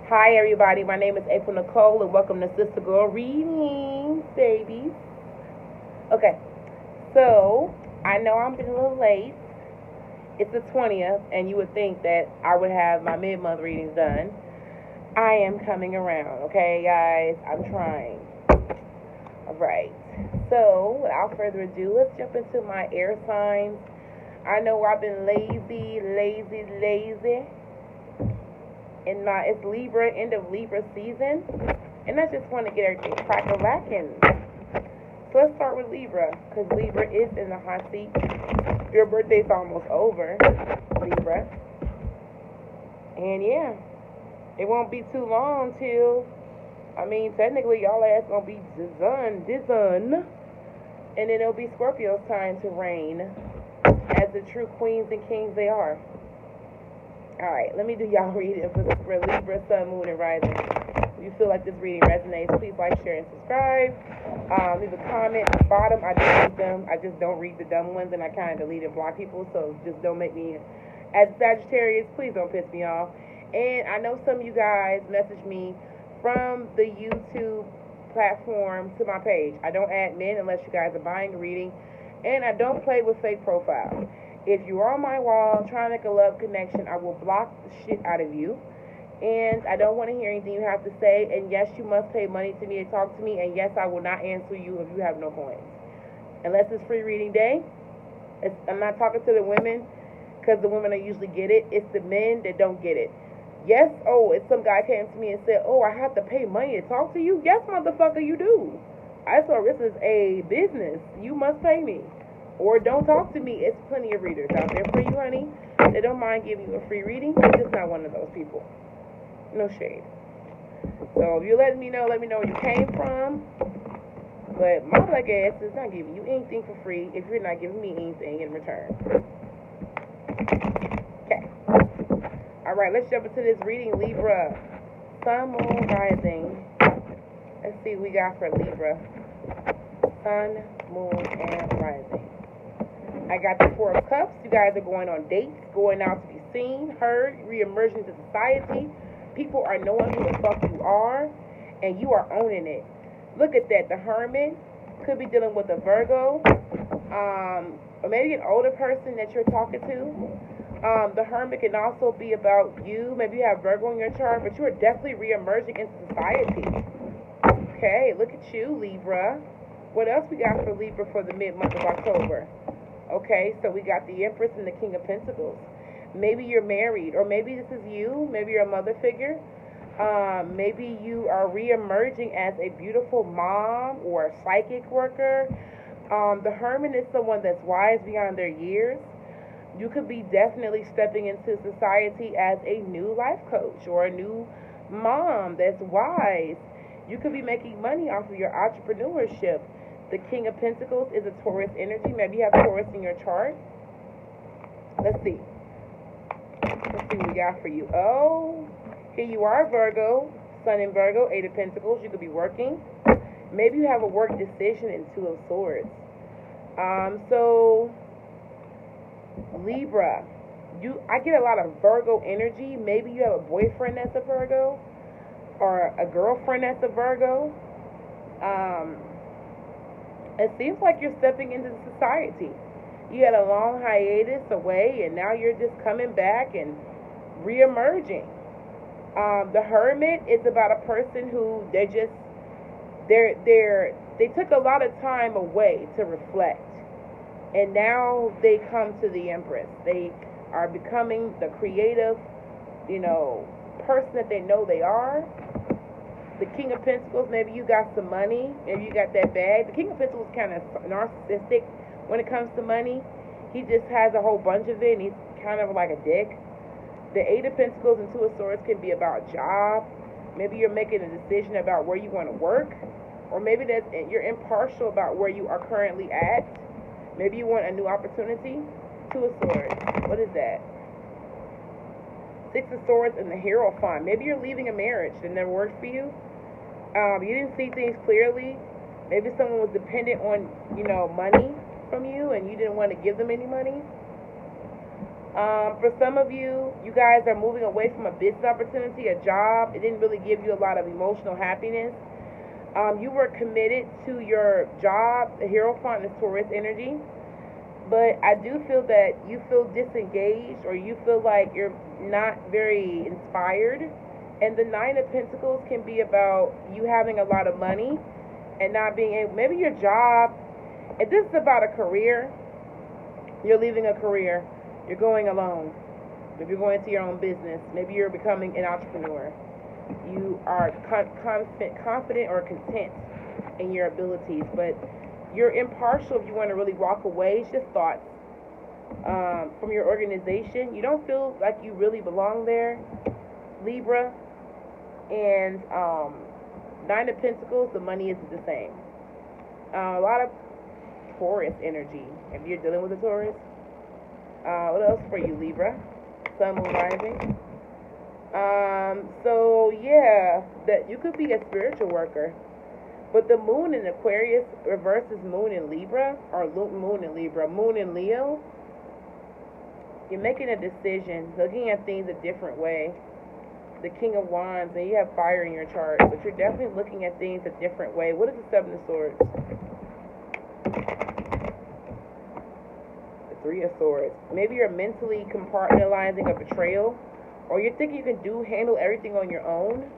Hi, everybody. My name is April Nicole, and welcome to Sister Girl Readings, babies. Okay, so I know I'm being a little late. It's the 20th, and you would think that I would have my mid-month readings done. I am coming around, okay, guys? I'm trying. All right. So, without further ado, let's jump into my air signs. I know I've been lazy. And it's Libra, end of Libra season. And I just want to get everything crack-a-lacking. So let's start with Libra, because Libra is in the hot seat. Your birthday's almost over, Libra. And yeah, it won't be too long till, technically y'all ass gonna be done. And then it'll be Scorpio's time to reign as the true queens and kings they are. Alright, let me do y'all reading for Libra, Sun, Moon, and Rising. If you feel like this reading resonates, please like, share, and subscribe. Leave a comment at the bottom. I do read them. I just don't read the dumb ones, and I kind of delete and block people, so just don't make me... As Sagittarius, please don't piss me off. And I know some of you guys message me from the YouTube platform to my page. I don't admin unless you guys are buying a reading, and I don't play with fake profiles. If you're on my wall trying to make a love connection, I will block the shit out of you. And I don't want to hear anything you have to say. And yes, you must pay money to me to talk to me. And yes, I will not answer you if you have no coins. Unless it's free reading day. I'm not talking to the women because the women usually get it. It's the men that don't get it. Yes, if some guy came to me and said, I have to pay money to talk to you. Yes, motherfucker, you do. I saw this is a business. You must pay me. Or don't talk to me. It's plenty of readers out there for you, honey. They don't mind giving you a free reading. I'm just not one of those people. No shade. So if you let me know where you came from. But my black ass is not giving you anything for free if you're not giving me anything in return. Okay. Alright, let's jump into this reading. Libra. Sun, Moon, Rising. Let's see what we got for Libra. Sun, Moon, and Rising. I got the Four of Cups. You guys are going on dates, going out to be seen, heard, re-emerging to society. People are knowing who the fuck you are, and you are owning it. Look at that. The Hermit could be dealing with a Virgo, or maybe an older person that you're talking to. The Hermit can also be about you. Maybe you have Virgo in your chart, but you are definitely re-emerging into society. Okay, look at you, Libra. What else we got for Libra for the mid-month of October? Okay, so we got the Empress and the King of Pentacles. Maybe you're married, or maybe this is you. Maybe you're a mother figure. Maybe you are re-emerging as a beautiful mom or a psychic worker. The Hermit is someone that's wise beyond their years. You could be definitely stepping into society as a new life coach or a new mom that's wise. You could be making money off of your entrepreneurship. The King of Pentacles is a Taurus energy. Maybe you have Taurus in your chart. Let's see. Let's see what we got for you. Here you are, Virgo. Sun in Virgo, Eight of Pentacles. You could be working. Maybe you have a work decision in Two of Swords. So, Libra. I get a lot of Virgo energy. Maybe you have a boyfriend that's a Virgo. Or a girlfriend that's a Virgo. It seems like you're stepping into society. You had a long hiatus away, and now you're just coming back and re-emerging. The Hermit is about a person who they took a lot of time away to reflect, and now they come to the Empress. They are becoming the creative, person that they know they are. The King of Pentacles, maybe you got some money, maybe you got that bag. The King of Pentacles is kind of narcissistic when it comes to money. He just has a whole bunch of it, and he's kind of like a dick. The Eight of Pentacles and Two of Swords can be about job. Maybe you're making a decision about where you want to work, or maybe you're impartial about where you are currently at. Maybe you want a new opportunity. Two of Swords. What is that? Six of Swords and the Hierophant. Maybe you're leaving a marriage that never worked for you. You didn't see things clearly. Maybe someone was dependent on, money from you, and you didn't want to give them any money. For some of you, you guys are moving away from a business opportunity, a job. It didn't really give you a lot of emotional happiness. You were committed to your job. The Hierophant is Taurus energy. But I do feel that you feel disengaged, or you feel like you're not very inspired. And the Nine of Pentacles can be about you having a lot of money and not being able, maybe your job. If this is about a career, you're leaving a career. You're going alone. Maybe you're going to your own business. Maybe you're becoming an entrepreneur. You are confident or content in your abilities, but you're impartial if you want to really walk away. It's just thoughts from your organization. You don't feel like you really belong there, Libra. And Nine of Pentacles, the money isn't the same. A lot of Taurus energy. If you're dealing with a Taurus. What else for you, Libra? Sun, Moon, Rising. So yeah, that you could be a spiritual worker. But the Moon in Aquarius reverses Moon in Libra, or Moon in Libra, Moon in Leo. You're making a decision, looking at things a different way. The King of Wands, and you have fire in your chart, but you're definitely looking at things a different way. What is the Seven of Swords? The Three of Swords. Maybe you're mentally compartmentalizing a betrayal, or you're thinking you can handle everything on your own.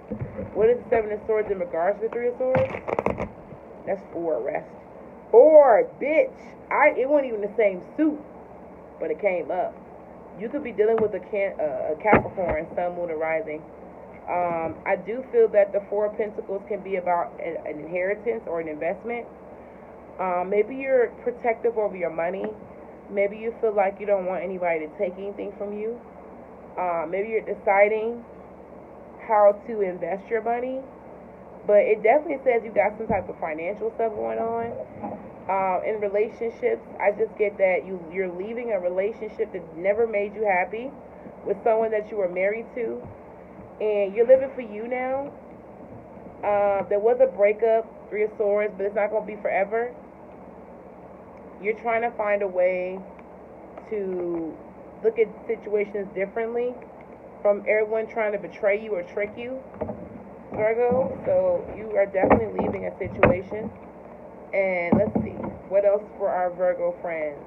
What is the Seven of Swords in regards to the Three of Swords? That's 4, rest. 4, bitch. It wasn't even the same suit, but it came up. You could be dealing with a Capricorn, Sun, Moon, and Rising. I do feel that the Four of Pentacles can be about an inheritance or an investment. Maybe you're protective over your money. Maybe you feel like you don't want anybody to take anything from you. Maybe you're deciding how to invest your money. But it definitely says you got some type of financial stuff going on. In relationships, I just get that you're leaving a relationship that never made you happy with someone that you were married to, and you're living for you now. There was a breakup, Three of Swords, but it's not going to be forever. You're trying to find a way to look at situations differently from everyone trying to betray you or trick you, Virgo. So you are definitely leaving a situation. And let's see, what else for our Virgo friends?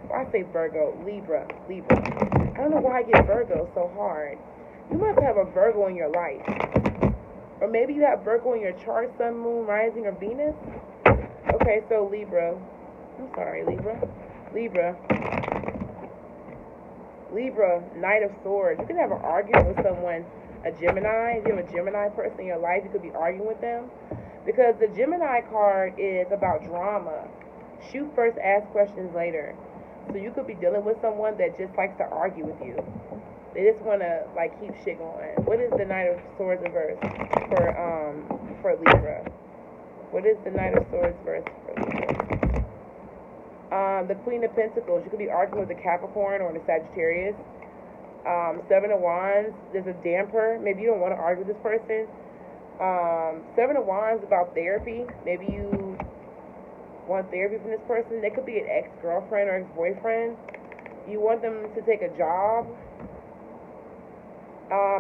Well, I say Virgo, Libra. I don't know why I get Virgo so hard. You must have a Virgo in your life. Or maybe you have Virgo in your chart, Sun, Moon, Rising, or Venus. Okay, so Libra. I'm sorry, Libra, Knight of Swords. You can have an argument with someone, a Gemini. If you have a Gemini person in your life, you could be arguing with them. Because the Gemini card is about drama. Shoot first, ask questions later. So you could be dealing with someone that just likes to argue with you. They just want to, like, keep shit going. What is the Knight of Swords reverse for Libra? What is the Knight of Swords verse for Libra? The Queen of Pentacles. You could be arguing with a Capricorn or a Sagittarius. Seven of Wands. There's a damper. Maybe you don't want to argue with this person. Seven of Wands about therapy. Maybe you want therapy from this person. They could be an ex-girlfriend or ex-boyfriend. You want them to take a job.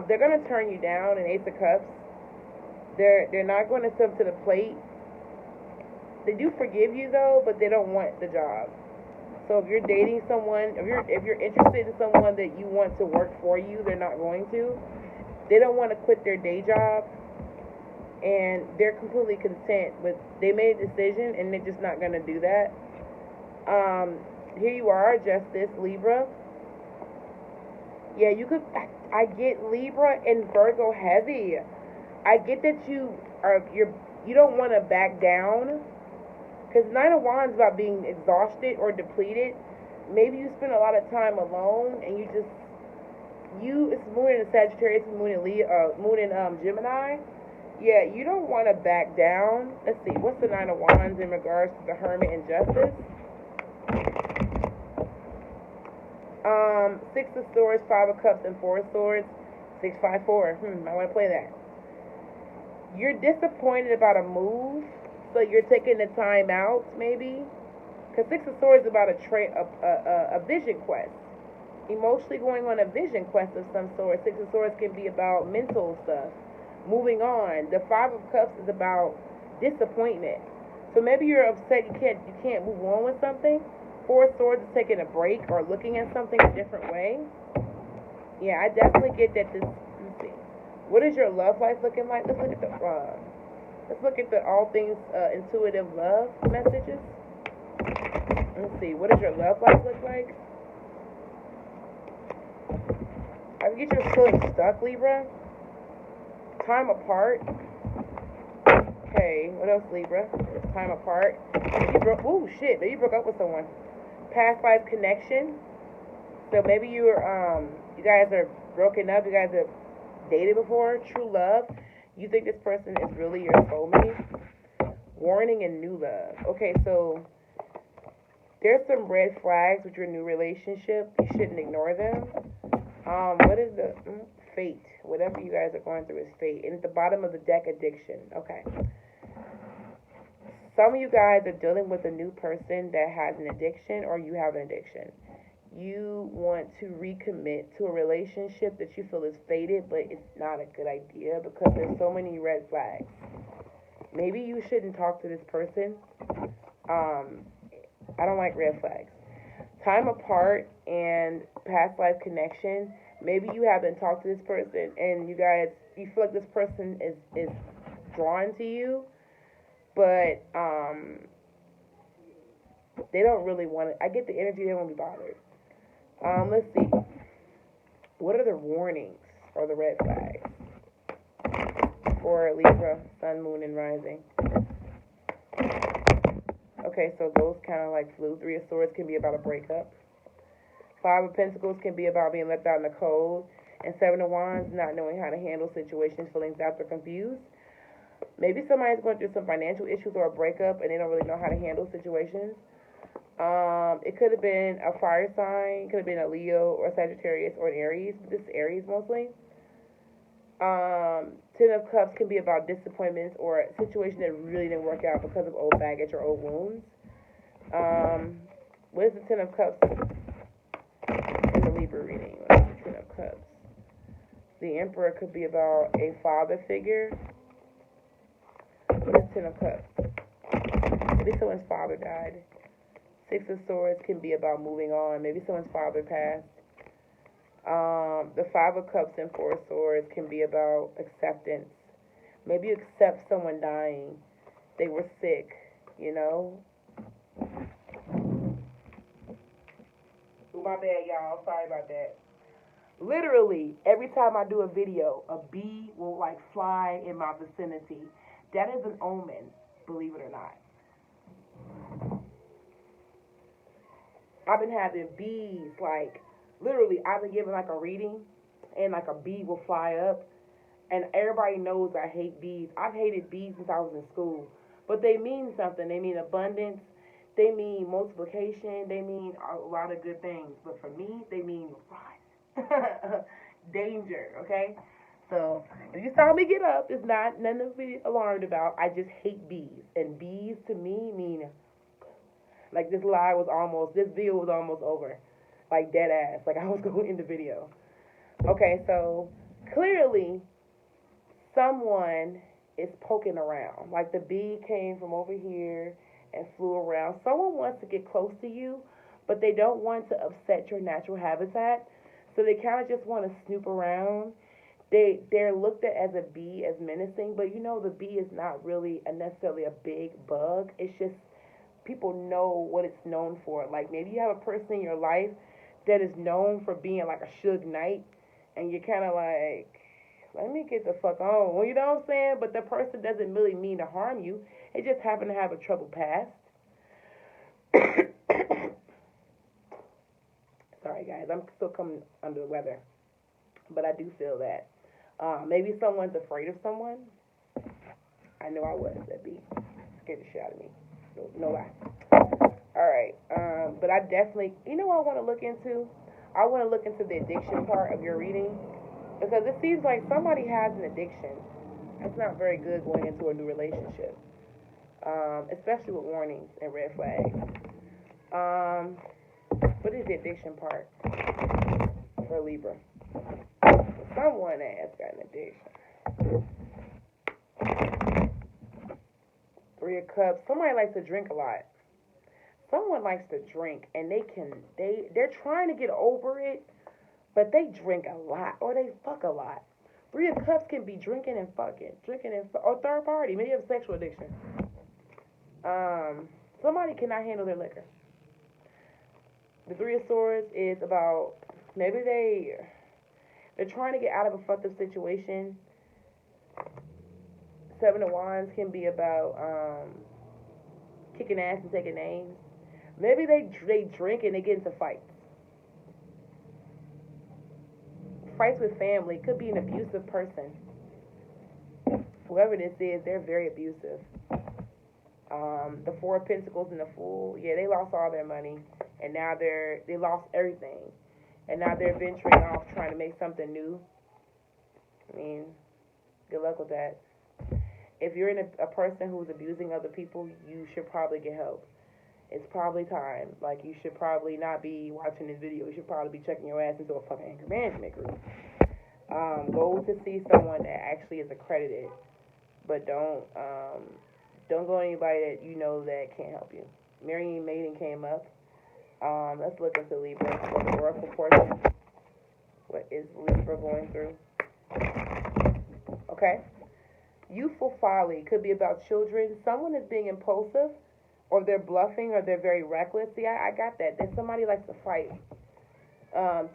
They're going to turn you down, an Ace of Cups. They're not going to step to the plate. They do forgive you though, but they don't want the job. So if you're dating someone, if you're interested in someone that you want to work for you, they're not going to. They don't want to quit their day job. And they're completely content with, they made a decision and they're just not going to do that. Here you are, Justice, Libra. Yeah, you could, I get Libra and Virgo heavy. I get that you don't want to back down. Because Nine of Wands is about being exhausted or depleted. Maybe you spend a lot of time alone and it's Moon in Sagittarius, Moon in Gemini. Yeah, you don't want to back down. Let's see, what's the Nine of Wands in regards to the Hermit and Justice? Six of Swords, Five of Cups, and Four of Swords. 654. I want to play that. You're disappointed about a move, so you're taking the time out, maybe. Because Six of Swords is about a vision quest. Emotionally going on a vision quest of some sort. Six of Swords can be about mental stuff. Moving on. The Five of Cups is about disappointment. So maybe you're upset you can't move on with something. Four of Swords is taking a break or looking at something a different way. Yeah, I definitely get that. Let me see. What is your love life looking like? Let's look at the all things intuitive love messages. Let's see. What does your love life look like? I get you're feeling stuck, Libra. Time apart. Okay, what else, Libra? Time apart. Ooh, shit. Maybe you broke up with someone. Past life connection. So maybe you guys are broken up. You guys have dated before. True love. You think this person is really your soulmate. Warning and new love. Okay, so there's some red flags with your new relationship. You shouldn't ignore them. What is the fate? Whatever you guys are going through is fate. And at the bottom of the deck, addiction. Okay. Some of you guys are dealing with a new person that has an addiction, or you have an addiction. You want to recommit to a relationship that you feel is fated, but it's not a good idea because there's so many red flags. Maybe you shouldn't talk to this person. I don't like red flags. Time apart and past life connection. Maybe you haven't talked to this person and you feel like this person is drawn to you, but they don't really want it. I get the energy, they won't be bothered. Let's see. What are the warnings or the red flags for Libra, Sun, Moon, and Rising? Okay, so those kind of like flew. Three of Swords can be about a breakup. Five of Pentacles can be about being left out in the cold. And Seven of Wands, not knowing how to handle situations, feeling trapped or confused. Maybe somebody's going through some financial issues or a breakup and they don't really know how to handle situations. It could have been a fire sign, could have been a Leo or Sagittarius or an Aries, but this is Aries mostly. Ten of Cups can be about disappointments or a situation that really didn't work out because of old baggage or old wounds. What is the Ten of Cups in the Libra reading? What is the Ten of Cups? The Emperor could be about a father figure. What is Ten of Cups? Maybe someone's father died. Six of Swords can be about moving on. Maybe someone's father passed. The Five of Cups and Four of Swords can be about acceptance. Maybe you accept someone dying. They were sick, you know? Ooh, my bad, y'all. Sorry about that. Literally, every time I do a video, a bee will, like, fly in my vicinity. That is an omen, believe it or not. I've been having bees, like, literally, I've been giving, like, a reading, and, like, a bee will fly up, and everybody knows I hate bees. I've hated bees since I was in school, but they mean something. They mean abundance. They mean multiplication. They mean a lot of good things, but for me, they mean run. Danger, okay? So, if you saw me get up, it's not nothing to be alarmed about. I just hate bees, and bees, to me, mean... Like, this video was almost over. Like, dead ass. Like, I was going to end the video. Okay, so, clearly, someone is poking around. Like, the bee came from over here and flew around. Someone wants to get close to you, but they don't want to upset your natural habitat. So, they kind of just want to snoop around. They're looked at as a bee, as menacing, but you know the bee is not really necessarily a big bug. It's just people know what it's known for. Like, maybe you have a person in your life that is known for being like a Suge Knight, and you're kind of like, let me get the fuck on. Well, you know what I'm saying? But the person doesn't really mean to harm you. They just happen to have a troubled past. Sorry, guys. I'm still coming under the weather. But I do feel that. Maybe someone's afraid of someone. I know I was. That'd be scared the shit out of me. No lie. Alright. But I definitely, you know what I want to look into? I want to look into the addiction part of your reading. Because it seems like somebody has an addiction. That's not very good going into a new relationship. Especially with warnings and red flags. What is the addiction part? for Libra. Someone has got an addiction. 3 of Cups. Somebody likes to drink a lot. Someone likes to drink, and they're trying to get over it, but they drink a lot, or they fuck a lot. 3 of Cups can be drinking and fucking, or third party. Maybe you have sexual addiction. Somebody cannot handle their liquor. The 3 of Swords is about maybe they're trying to get out of a fucked up situation. 7 of Wands can be about kicking ass and taking names. Maybe they drink and they get into fights. Fights with family. Could be an abusive person. Whoever this is, they're very abusive. The 4 of Pentacles and the Fool. Yeah, they lost all their money, and now they lost everything, and now they're venturing off trying to make something new. I mean, good luck with that. If you're in a person who's abusing other people, you should probably get help. It's probably time. Like, you should probably not be watching this video. You should probably be checking your ass into a fucking anger management group. Go to see someone that actually is accredited, but don't go to anybody that you know that can't help you. Marrying Maiden came up. Let's look into Libra for the oracle portion. What is Libra going through? Okay. Youthful folly could be about children. Someone is being impulsive, or they're bluffing, or they're very reckless. See, I got that. That somebody likes to fight.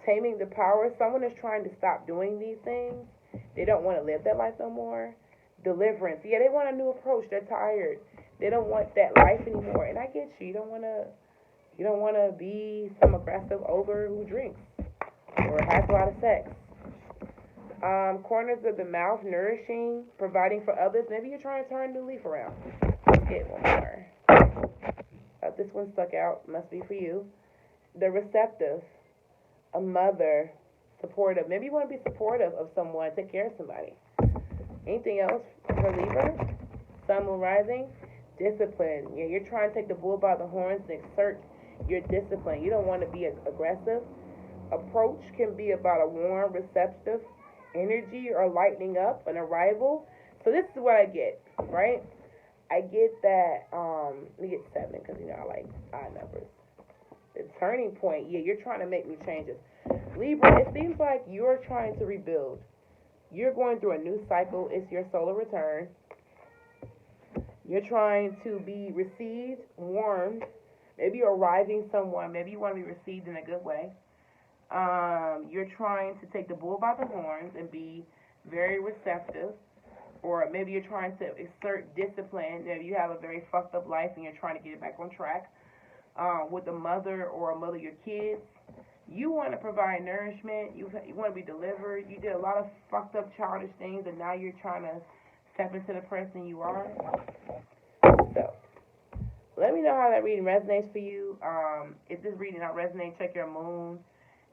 Taming the power. Someone is trying to stop doing these things. They don't want to live that life no more. Deliverance. Yeah, they want a new approach. They're tired. They don't want that life anymore. And I get you. You don't want to be some aggressive ogre who drinks or has a lot of sex. Corners of the mouth, nourishing, providing for others. Maybe you're trying to turn the leaf around. Let's get one more. This one stuck out. Must be for you. The receptive, a mother, supportive. Maybe you want to be supportive of someone, take care of somebody. Anything else for Libra? Sun, Moon, Rising. Discipline. Yeah, you're trying to take the bull by the horns and exert your discipline. You don't want to be aggressive. Approach can be about a warm, receptive energy or lightening up, an arrival. So this is what I get, right? I get that, let me get 7 because, I like odd numbers. The turning point, yeah, you're trying to make new changes. Libra, it seems like you're trying to rebuild. You're going through a new cycle. It's your solar return. You're trying to be received, warmed. Maybe you're arriving someone. Maybe you want to be received in a good way. You're trying to take the bull by the horns and be very receptive. Or maybe you're trying to exert discipline. Maybe you have a very fucked up life and you're trying to get it back on track. With a mother or a mother of your kids. You want to provide nourishment. You want to be delivered. You did a lot of fucked up childish things, and now you're trying to step into the person you are. So, let me know how that reading resonates for you. If this reading not resonate, check your moon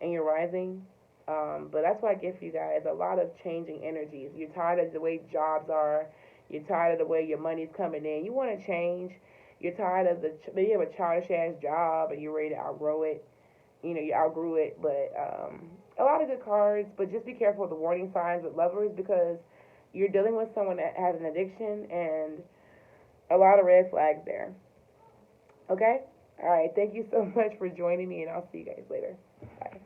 and your rising. But that's what I get for you guys. A lot of changing energies. You're tired of the way jobs are. You're tired of the way your money's coming in. You want to change. You're tired of maybe you have a childish-ass job and you're ready to outgrow it. You outgrew it, but a lot of good cards, but just be careful with the warning signs with lovers because you're dealing with someone that has an addiction and a lot of red flags there. Okay? All right. Thank you so much for joining me, and I'll see you guys later. Bye.